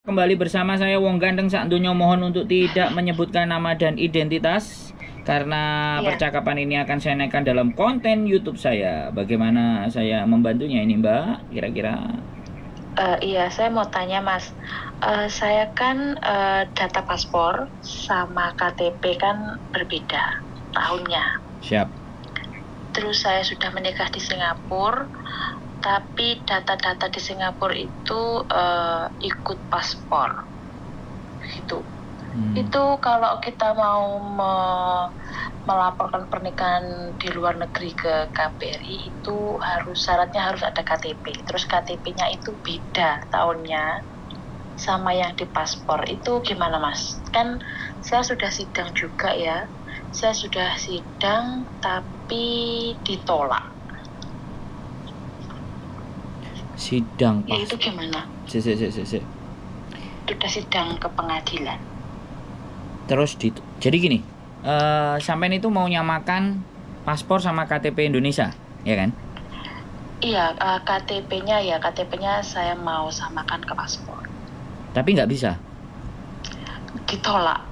Kembali bersama saya Wong Ganteng sak donya, mohon untuk tidak menyebutkan nama dan identitas karena Iya, percakapan ini akan saya naikkan dalam konten YouTube saya. Bagaimana saya membantunya ini, Mbak? Kira-kira iya, saya mau tanya Mas. Saya kan data paspor sama KTP kan berbeda tahunnya. siap. Terus saya sudah menikah di Singapura, tapi data-data di Singapura itu ikut paspor, gitu. Itu kalau kita mau melaporkan pernikahan di luar negeri ke KBRI itu syaratnya harus ada KTP. Terus KTP-nya itu beda tahunnya sama yang di paspor. Itu gimana Mas? Kan saya sudah sidang juga ya. Saya sudah sidang tapi ditolak. Sidang Ya itu pas. gimana? Sik. Sudah sidang ke pengadilan. Terus jadi gini, sampean itu mau nyamakan paspor sama KTP Indonesia, ya kan? Iya, KTP-nya saya mau samakan ke paspor. Tapi nggak bisa. Ditolak.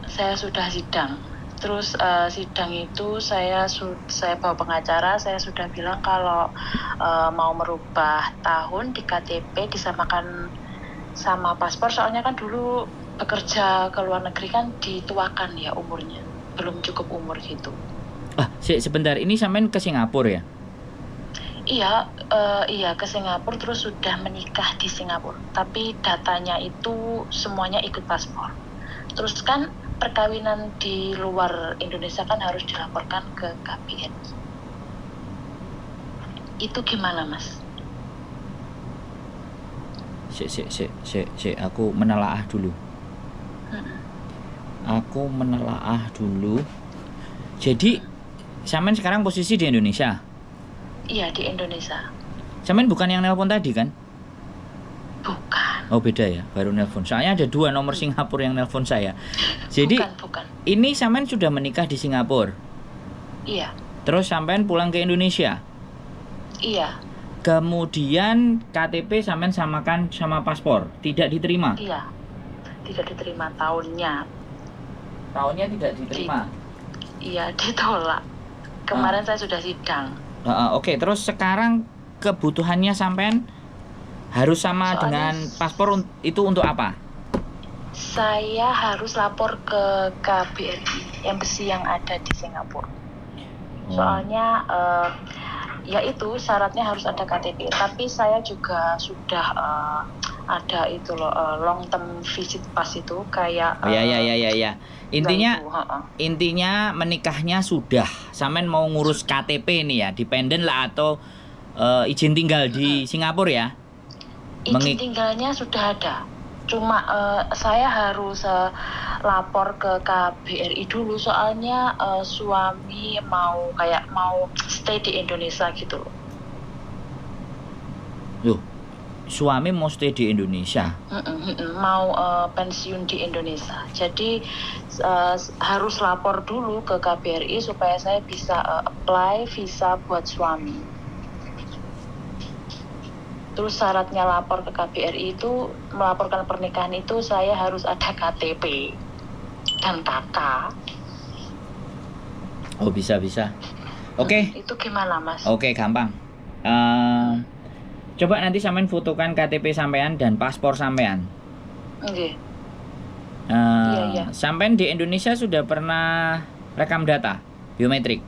Saya sudah sidang. Terus sidang itu saya bawa pengacara, saya sudah bilang kalau mau merubah tahun di KTP disamakan sama paspor, soalnya kan dulu bekerja ke luar negeri kan dituakan ya umurnya, belum cukup umur gitu. Sebentar, ini sampean ke Singapura ya? Iya ke Singapura, terus sudah menikah di Singapura, tapi datanya itu semuanya ikut paspor. Terus kan perkawinan di luar Indonesia kan harus dilaporkan ke KBRI. Itu gimana Mas? Aku menelaah dulu. Jadi, sampean sekarang posisi di Indonesia? Iya, di Indonesia. Sampean bukan yang nelpon tadi kan? Bukan. Oh, beda ya, baru nelpon. Soalnya ada 2 nomor Singapura yang nelpon saya. Jadi, Bukan. ini sampean sudah menikah di Singapura? Iya. Terus sampean pulang ke Indonesia? Iya. Kemudian KTP sampean samakan sama paspor, tidak diterima? Iya. Tidak diterima tahunnya. Tahunnya tidak diterima? Iya, ditolak. Kemarin saya sudah sidang. Oke, terus sekarang kebutuhannya sampean harus sama dengan paspor itu untuk apa? Saya harus lapor ke KBRI embassy yang ada di Singapura. Soalnya ya itu syaratnya harus ada KTP. Tapi saya juga sudah ada itu loh long term visit pass itu kayak. Ya. Intinya itu, intinya menikahnya sudah. Sampean mau ngurus KTP ini ya, dependen lah atau izin tinggal di Singapura ya? Izin tinggalnya sudah ada. Cuma saya harus lapor ke KBRI dulu, soalnya suami mau stay di Indonesia gitu loh. Loh, suami mau stay di Indonesia? Mau pensiun di Indonesia. Jadi harus lapor dulu ke KBRI supaya saya bisa apply visa buat suami. Terus syaratnya lapor ke KBRI itu, melaporkan pernikahan itu saya harus ada KTP dan KK. Oh, bisa. Oke. Itu gimana Mas? Oke, gampang. Coba nanti sampean fotokan KTP sampean dan paspor sampean. Oke. Iya. Sampean di Indonesia sudah pernah rekam data biometrik?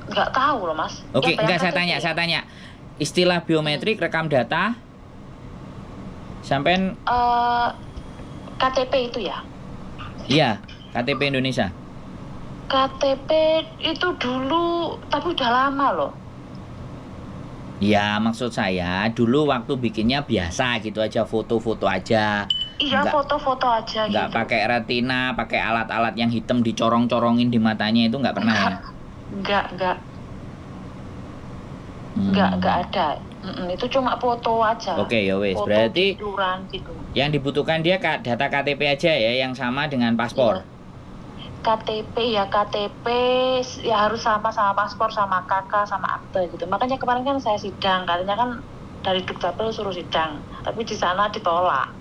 Nggak tahu loh Mas. Oke, enggak, saya tanya. Istilah biometrik rekam data sampean KTP itu ya? Iya, KTP Indonesia. KTP itu dulu, tapi udah lama loh. Ya, maksud saya dulu waktu bikinnya biasa gitu aja, foto-foto aja. Iya, foto-foto aja nggak gitu. pakai retina, pakai alat-alat yang hitam dicorong-corongin di matanya, itu nggak pernah ya? Nggak ada. Itu cuma foto aja. Oke, ya wes. Foto Berarti tiduran gitu. yang dibutuhkan dia data KTP aja ya, yang sama dengan paspor. Iya. KTP ya harus sama paspor, sama KK, sama akte gitu. Makanya kemarin kan saya sidang, katanya kan dari Dukcapil suruh sidang, tapi di sana ditolak.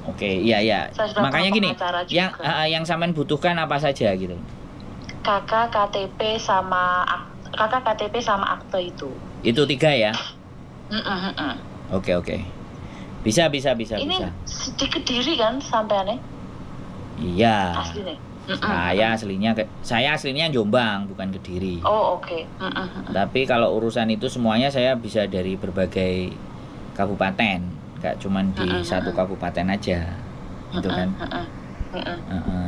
Oke, iya. Saya sudah Makanya bawa gini, pengacara yang juga. yang sampean butuhkan apa saja gitu. KK, KTP sama akte itu. Itu 3 ya. Mm-mm. Oke. Bisa. Ini di Kediri kan sampeannya? Iya. Asli nih. Saya aslinya Jombang, bukan Kediri. Oh, oke. Tapi kalau urusan itu semuanya saya bisa dari berbagai kabupaten, nggak cuman di satu kabupaten aja, gitu kan.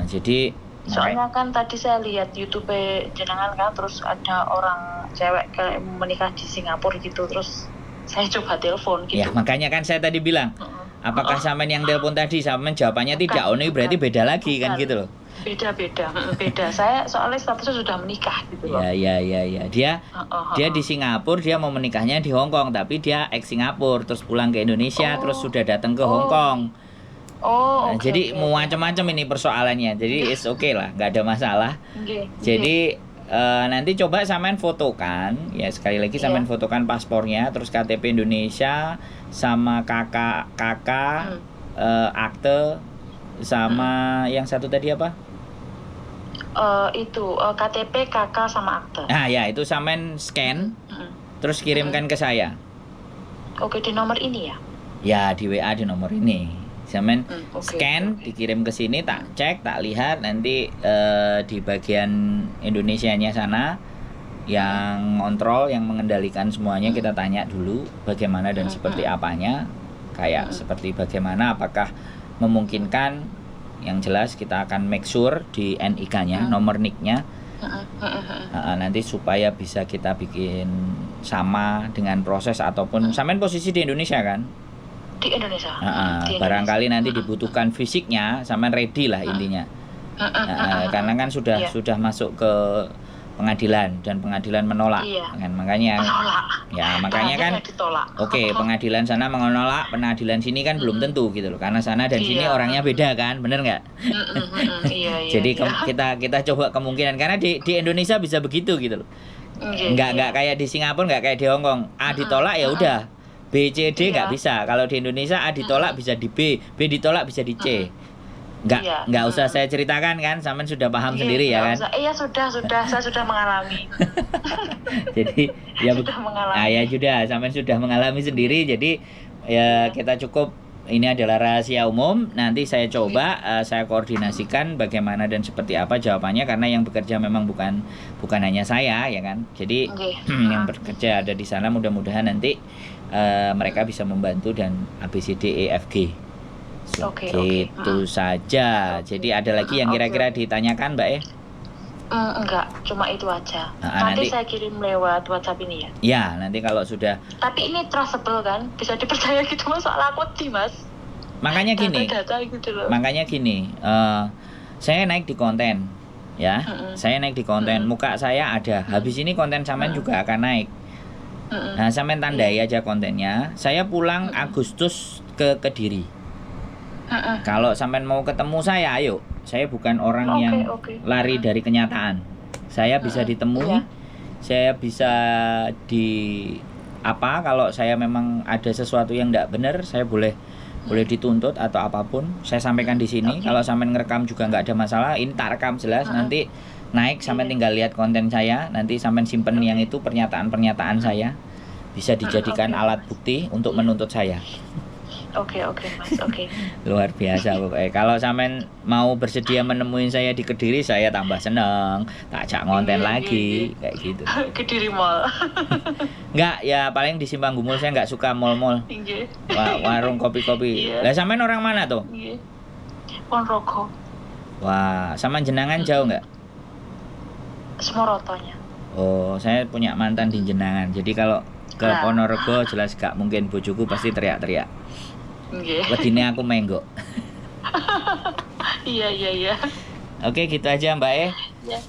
Jadi soalnya kan tadi saya lihat YouTube jenengan kan, terus ada orang cewek kayak menikah di Singapura gitu, terus saya coba telepon gitu. ya makanya kan saya tadi bilang, apakah sampean yang telepon tadi sampean jawabannya tidak, ini berarti beda lagi kan gitu loh. Beda. Saya soalnya statusnya sudah menikah gitu loh. Ya. Dia di Singapura, dia mau menikahnya di Hong Kong, tapi dia ex Singapura, terus pulang ke Indonesia, terus sudah datang ke Hong Kong. Nah, jadi macam-macam ini persoalannya. Jadi it's okay lah, nggak ada masalah. Jadi nanti coba sampean fotokan, ya sekali lagi sampean fotokan paspornya, terus KTP Indonesia sama kakak, akte, sama yang satu tadi apa? KTP, KK sama akte. Nah ya, itu sampean scan, terus kirimkan ke saya. Oke, di nomor ini ya? Ya, di WA di nomor ini. Sampean scan, dikirim ke sini, tak cek, tak lihat, nanti di bagian Indonesianya sana yang ngontrol, yang mengendalikan semuanya, kita tanya dulu bagaimana dan seperti apanya, kayak seperti bagaimana, apakah memungkinkan. Yang jelas kita akan make sure di NIK-nya, nomor NIK-nya, nanti supaya bisa kita bikin sama dengan proses ataupun sampean posisi di Indonesia kan? Di Indonesia. Barangkali nanti dibutuhkan fisiknya, sampean ready lah intinya. Karena kan sudah masuk ke pengadilan dan pengadilan menolak. Kan makanya makanya kan pengadilan sana menolak, pengadilan sini kan belum tentu gitu loh, karena sana dan sini orangnya beda kan, bener nggak? Jadi kita coba kemungkinan, karena di Indonesia bisa begitu gitu loh. Nggak kayak di Singapura, nggak kayak di Hong Kong. A ditolak ya udah, B, C, D nggak bisa. Kalau di Indonesia A ditolak bisa di B ditolak bisa di C. Nggak usah saya ceritakan kan, sampean sudah paham sendiri ya kan? Iya sudah, saya sudah mengalami. Jadi sampean sudah mengalami sendiri. Jadi ya kita cukup, ini adalah rahasia umum. Nanti saya coba saya koordinasikan bagaimana dan seperti apa jawabannya, karena yang bekerja memang bukan hanya saya ya kan. Jadi yang bekerja ada di sana, mudah-mudahan nanti mereka bisa membantu dan ABCDEFG. Gitu saja. Jadi ada lagi yang kira-kira ditanyakan Mbak Enggak, cuma itu aja. Nanti saya kirim lewat WhatsApp ini ya. Ya, nanti kalau sudah. Tapi ini trustable kan? Bisa dipercaya gitu, Mas? Soal aku sih, Mas. Makanya gini. Saya naik di konten ya. Saya naik di konten, muka saya ada. Habis ini konten sampean juga akan naik. Nah, sampean tandai aja kontennya. Saya pulang Agustus ke Kediri. Kalau sampean mau ketemu saya, ayo. Saya bukan orang yang lari dari kenyataan. Saya bisa ditemui, saya bisa kalau saya memang ada sesuatu yang tidak benar, saya boleh dituntut atau apapun. Saya sampaikan di sini. Kalau sampean ngerekam juga nggak ada masalah. Ini tak rekam jelas, nanti naik, sampean tinggal lihat konten saya. Nanti sampean simpen yang itu, pernyataan saya bisa dijadikan alat bukti untuk menuntut saya. Oke Mas. Luar biasa pokoknya. Kalau sampean mau bersedia menemui saya di Kediri, saya tambah seneng, tak ajak ngonten lagi kayak gitu. Kediri Mall. Enggak, ya paling di Simpang Gumul. Saya nggak suka mall-mall. Warung kopi-kopi. Lah sampean orang mana tuh? Ponorogo. Wah, sama Jenangan jauh nggak? Semorotonya. Oh, saya punya mantan di Jenangan. Jadi kalau ke Ponorogo jelas gak mungkin, bojoku pasti teriak-teriak. Wedine aku menggok. Iya. Oke, gitu aja Mbak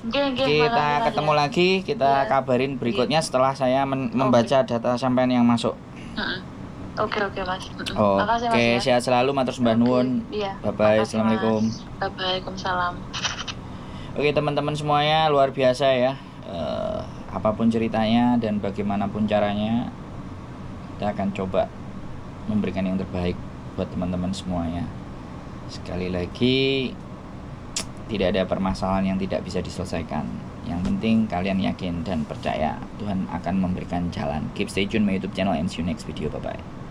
Kita ketemu lagi, kita kabarin berikutnya setelah saya membaca data sampean yang masuk. Oke Mas. Oke, sehat selalu, matur sembah nuwun. Bye-bye, assalamualaikum. Waalaikumsalam. Oke teman-teman semuanya, luar biasa ya. Apapun ceritanya dan bagaimanapun caranya, Kita akan coba memberikan yang terbaik buat teman-teman semuanya. Sekali lagi, tidak ada permasalahan yang tidak bisa diselesaikan. Yang penting kalian yakin dan percaya Tuhan akan memberikan jalan. Keep stay tune my YouTube channel and see you next video. Bye bye.